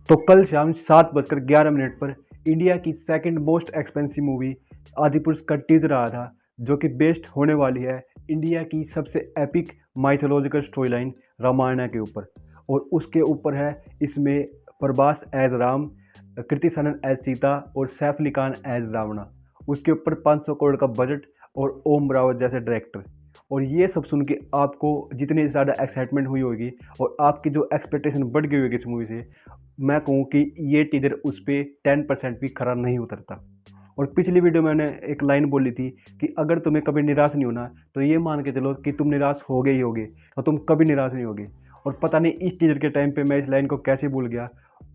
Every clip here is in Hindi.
तो कल शाम 7:11 पर इंडिया की second most expensive movie Adipurush का टीजर आया था, जो कि बेस्ड होने वाली है इंडिया की सबसे epic mythological story line Ramayana के ऊपर। और उसके ऊपर है इसमें प्रभास एज राम, कृति सनन एज सीता और सैफ अली खान एज रावणा। उसके ऊपर 500 करोड़ का बजट और ओम रावत जैसे डायरेक्टर। और ये सब सुन के आपको जितनी ज़्यादा एक्साइटमेंट हुई होगी और आपकी जो एक्सपेक्टेशन बढ़ गई होगी इस मूवी से, मैं कहूँ कि ये टीजर उस पर 10% भी खरा नहीं उतरता। और पिछली वीडियो में मैंने एक लाइन बोली थी कि अगर तुम्हें कभी निराश नहीं होना तो ये मान के चलो कि तुम निराश हो गए ही होगे, तो तुम कभी निराश नहीं होगे। और पता नहीं इस टीजर के टाइम पे मैं इस लाइन को कैसे भूल गया,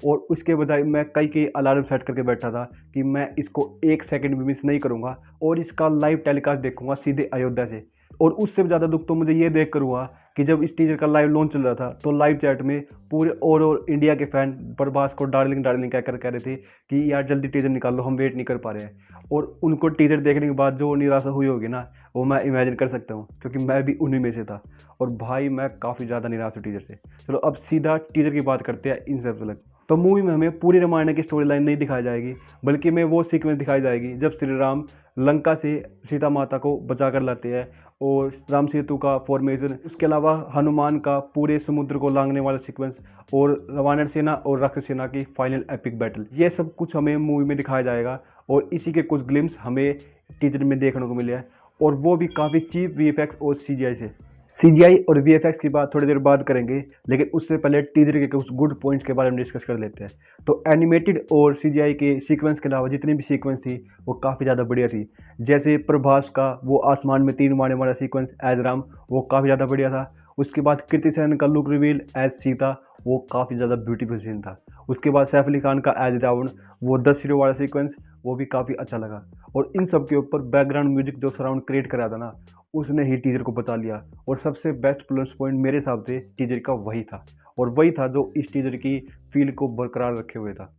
और उसके बजाय मैं कई अलार्म सेट करके बैठा था कि मैं इसको 1 सेकंड भी मिस नहीं करूँगा और इसका लाइव टेलीकास्ट देखूंगा सीधे अयोध्या से। और उससे ज़्यादा दुख तो मुझे ये देख कर हुआ कि जब इस टीजर का लाइव लॉन्च चल रहा था तो लाइव चैट में पूरे और इंडिया के फैन प्रभास को डार्लिंग डार्लिंग कहकर कह रहे थे कि यार जल्दी टीजर निकाल लो, हम वेट नहीं कर पा रहे हैं। और उनको टीजर देखने के बाद जो निराशा हुई होगी ना, वो मैं इमेजिन कर सकता हूँ, क्योंकि मैं भी उन्हीं में से था। और भाई मैं काफ़ी ज़्यादा निराश हूँ टीजर से। चलो अब सीधा टीजर की बात करते हैं इन सबसे अलग। तो मूवी में हमें पूरी रामायण की स्टोरी लाइन नहीं दिखाई जाएगी, बल्कि में वो सीक्वेंस दिखाई जाएगी जब श्री राम लंका से सीता माता को बचा कर लाते हैं, और राम सेतु का फॉर्मेशन, उसके अलावा हनुमान का पूरे समुद्र को लांघने वाला सीक्वेंस, और वानर सेना और राक्षस सेना की फाइनल एपिक बैटल, ये सब कुछ हमें मूवी में दिखाया जाएगा। और इसी के कुछ ग्लिम्स हमें टीजर में देखने को मिले हैं, और वो भी काफ़ी चीप वीएफएक्स और सीजीआई से। सीजीआई और वीएफएक्स की बात थोड़ी देर बाद करेंगे, लेकिन उससे पहले टीजर के कुछ गुड पॉइंट्स के बारे में डिस्कस कर लेते हैं। तो एनिमेटेड और सीजीआई के सीक्वेंस के अलावा जितनी भी सीक्वेंस थी वो काफ़ी ज़्यादा बढ़िया थी। जैसे प्रभास का वो आसमान में तीर मारने वाला सीक्वेंस एज राम, वो काफ़ी ज़्यादा बढ़िया था। उसके बाद कृति सेनन का लुक रिवील एज सीता, वो काफ़ी ज़्यादा ब्यूटीफुल सीन था। उसके बाद सैफ अली खान का एज रावण, वो 10 हीरो वाला सीक्वेंस, वो भी काफ़ी अच्छा लगा। और इन सब के ऊपर बैकग्राउंड म्यूजिक जो सराउंड क्रिएट करा था ना, उसने ही टीजर को बचा लिया। और सबसे बेस्ट प्लस पॉइंट मेरे हिसाब से टीजर का वही था, और वही था जो इस टीजर की फील को बरकरार रखे हुए था।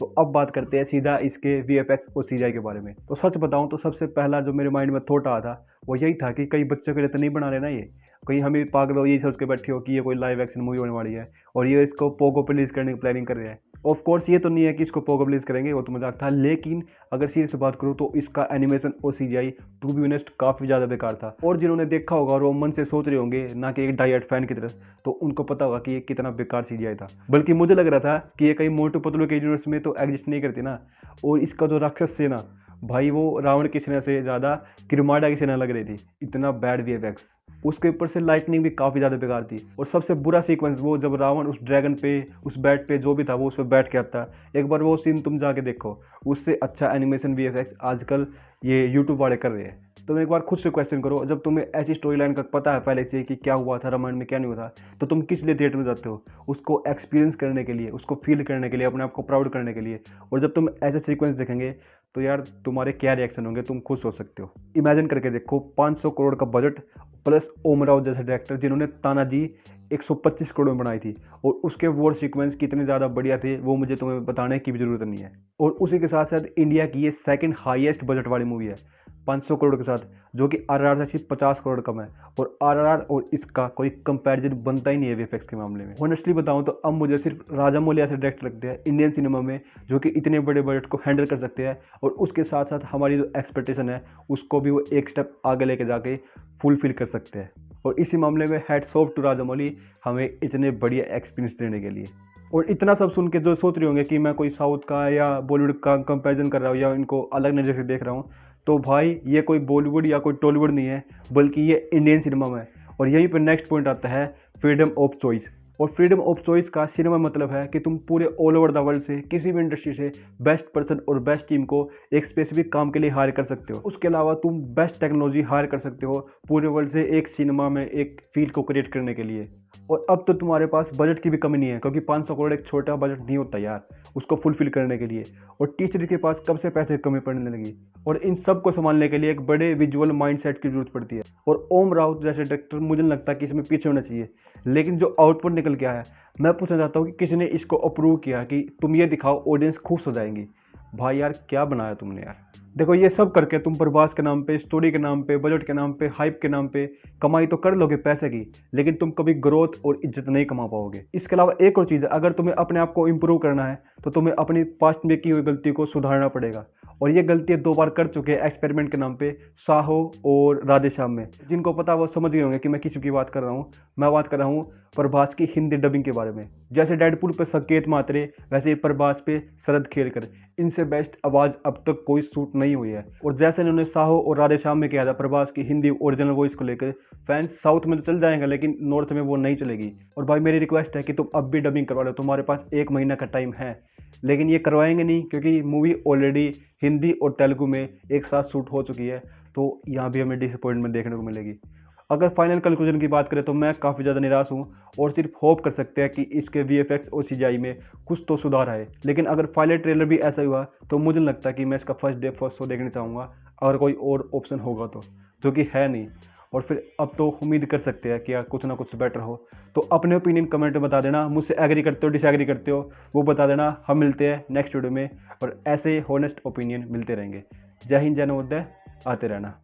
तो अब बात करते हैं सीधा इसके वीएफएक्स और सीजीआई के बारे में। तो सच बताऊं तो सबसे पहला जो मेरे माइंड में थॉट आया था वो यही था कि कई बच्चों के लिए तो नहीं बना रहे ना ये, कहीं हमें पागल हो यही सोच के बैठे हो कि ये कोई लाइव एक्शन मूवी होने वाली है और ये इसको पोगो पे रिलीज करने की प्लानिंग कर रहे हैं। ऑफ कोर्स ये तो नहीं है कि इसको पोगो पे रिलीज करेंगे, वो तो मजाक था। लेकिन अगर सीरियस से बात करूँ तो इसका एनिमेशन और सीजीआई टू बी ऑनेस्ट काफ़ी ज़्यादा बेकार था। और जिन्होंने देखा होगा वो मन से सोच रहे होंगे, ना कि एक डाई फैन की तरफ, तो उनको पता होगा कि ये कितना बेकार सीजीआई था। बल्कि मुझे लग रहा था कि ये कहीं मोटू पतलू के यूनिवर्स में तो एग्जिस्ट नहीं करती ना। और इसका जो राक्षस सेना, भाई वो रावण की सेना से ज़्यादा किरमाड़ा की सेना लग रही थी, इतना बैड वीएफएक्स। उसके ऊपर से लाइटनिंग भी काफ़ी ज़्यादा बेकार थी। और सबसे बुरा सीक्वेंस वो जब रावण उस ड्रैगन पे, उस बैट पे जो भी था वो उस पर बैठ के आता, एक बार वो सीन तुम जाके देखो, उससे अच्छा एनिमेशन वीएफएक्स आजकल ये यूट्यूब वाले कर रहे हैं। तुम एक बार खुद से क्वेश्चन करो, जब तुम्हें ऐसी स्टोरी लाइन का पता है पहले से कि क्या हुआ था रामायण में क्या नहीं हुआ था, तो तुम किस लिए थिएटर में जाते हो? उसको एक्सपीरियंस करने के लिए, उसको फील करने के लिए, अपने आप को प्राउड करने के लिए। और जब तुम ऐसे सीक्वेंस देखेंगे तो यार तुम्हारे क्या रिएक्शन होंगे तुम खुद सोच सकते हो। इमेजिन करके देखो, 500 करोड़ का बजट प्लस ओम राव जैसे डायरेक्टर जिन्होंने तानाजी 125 करोड़ में बनाई थी, और उसके वॉर सीक्वेंस कितने ज़्यादा बढ़िया थे वो मुझे तुम्हें बताने की भी ज़रूरत नहीं है। और उसी के साथ साथ इंडिया की ये सेकंड हाईएस्ट बजट वाली मूवी है 500 करोड़ के साथ, जो कि आरआरआर से सिर्फ 50 करोड़ कम है। और आरआरआर और इसका कोई कंपैरिजन बनता ही नहीं है वीएफएक्स के मामले में। ऑनेस्टली बताऊं तो अब मुझे सिर्फ राजामौली ऐसे डायरेक्टर लगते हैं इंडियन सिनेमा में जो कि इतने बड़े बजट को हैंडल कर सकते हैं, और उसके साथ साथ हमारी जो एक्सपेक्टेशन है उसको भी वो एक स्टेप आगे लेके जाके फुलफिल कर सकते हैं। और इसी मामले में हैट्स ऑफ टू राजामौली हमें इतने बढ़िया एक्सपीरियंस देने के लिए। और इतना सब सुन के जो सोच रहे होंगे कि मैं कोई साउथ का या बॉलीवुड का कंपैरिजन कर रहा हूँ या इनको अलग नज़र से देख रहा हूँ, तो भाई ये कोई बॉलीवुड या कोई टॉलीवुड नहीं है, बल्कि ये इंडियन सिनेमा में है। और यहीं पर नेक्स्ट पॉइंट आता है फ्रीडम ऑफ चॉइस। और फ्रीडम ऑफ चॉइस का सिनेमा मतलब है कि तुम पूरे ऑल ओवर द वर्ल्ड से किसी भी इंडस्ट्री से बेस्ट पर्सन और बेस्ट टीम को एक स्पेसिफिक काम के लिए हायर कर सकते हो। उसके अलावा तुम बेस्ट टेक्नोलॉजी हायर कर सकते हो पूरे वर्ल्ड से एक सिनेमा में एक फील को क्रिएट करने के लिए। और अब तो तुम्हारे पास बजट की भी कमी नहीं है, क्योंकि 500 करोड़ एक छोटा बजट नहीं होता यार उसको फुलफिल करने के लिए। और टीचर के पास कब से पैसे कमी पड़ने लगी, और इन सब को संभालने के लिए एक बड़े विजुअल माइंडसेट की जरूरत पड़ती है। और ओम राउत जैसे डायरेक्टर मुझे नहीं लगता कि इसमें पीछे होना चाहिए, लेकिन जो आउटपुट निकल के आया है, मैं पूछना चाहता हूँ कि किसी ने इसको अप्रूव किया कि तुम ये दिखाओ ऑडियंस खुश हो जाएंगी। भाई यार क्या बनाया तुमने यार। देखो ये सब करके तुम प्रभास के नाम पे, स्टोरी के नाम पे, बजट के नाम पे, हाइप के नाम पे कमाई तो कर लोगे पैसे की, लेकिन तुम कभी ग्रोथ और इज्जत नहीं कमा पाओगे। इसके अलावा एक और चीज़ है, अगर तुम्हें अपने आप को इम्प्रूव करना है तो तुम्हें अपनी पास्ट में की हुई गलती को सुधारना पड़ेगा। और ये गलती 2 बार कर चुके हैं एक्सपेरिमेंट के नाम पे, साहो और राधेश्याम में। जिनको पता वो समझ गए होंगे कि मैं किसी की बात कर रहा हूँ। मैं बात कर रहा हूँ प्रभास की हिंदी डबिंग के बारे में। जैसे डेडपूल पे संकेत मात्रे, वैसे ही प्रभास पे शरद खेलकर, इनसे बेस्ट आवाज़ अब तक कोई शूट नहीं हुई है। और जैसे इन्होंने साहो और राधेश्याम में किया था प्रभास की हिंदी ओरिजिनल वॉइस को लेकर, फैंस साउथ में तो चल जाएंगे लेकिन नॉर्थ में वो नहीं चलेगी। और भाई मेरी रिक्वेस्ट है कि तुम अब भी डबिंग करवा लो, तुम्हारे पास 1 महीना का टाइम है। लेकिन ये करवाएंगे नहीं क्योंकि मूवी ऑलरेडी हिंदी और तेलुगु में एक साथ शूट हो चुकी है, तो यहाँ भी हमें डिसअपॉइंटमेंट देखने को मिलेगी। अगर फाइनल कंक्लूजन की बात करें तो मैं काफ़ी ज़्यादा निराश हूँ और सिर्फ होप कर सकते हैं कि इसके वीएफएक्स और सीजीआई में कुछ तो सुधार आए। लेकिन अगर फाइनल ट्रेलर भी ऐसा हुआ तो मुझे नहीं लगता कि मैं इसका फर्स्ट डे फर्स्ट शो देखना चाहूँगा, अगर कोई और ऑप्शन होगा तो, जो कि है नहीं। और फिर अब तो उम्मीद कर सकते हैं कि कुछ ना कुछ बेटर हो। तो अपने ओपिनियन कमेंट में बता देना, मुझसे एग्री करते हो डिसएग्री करते हो वो बता देना। हम मिलते हैं नेक्स्ट वीडियो में और ऐसे हॉनेस्ट ओपिनियन मिलते रहेंगे। जय हिंद, जय नवोदय, आते रहना।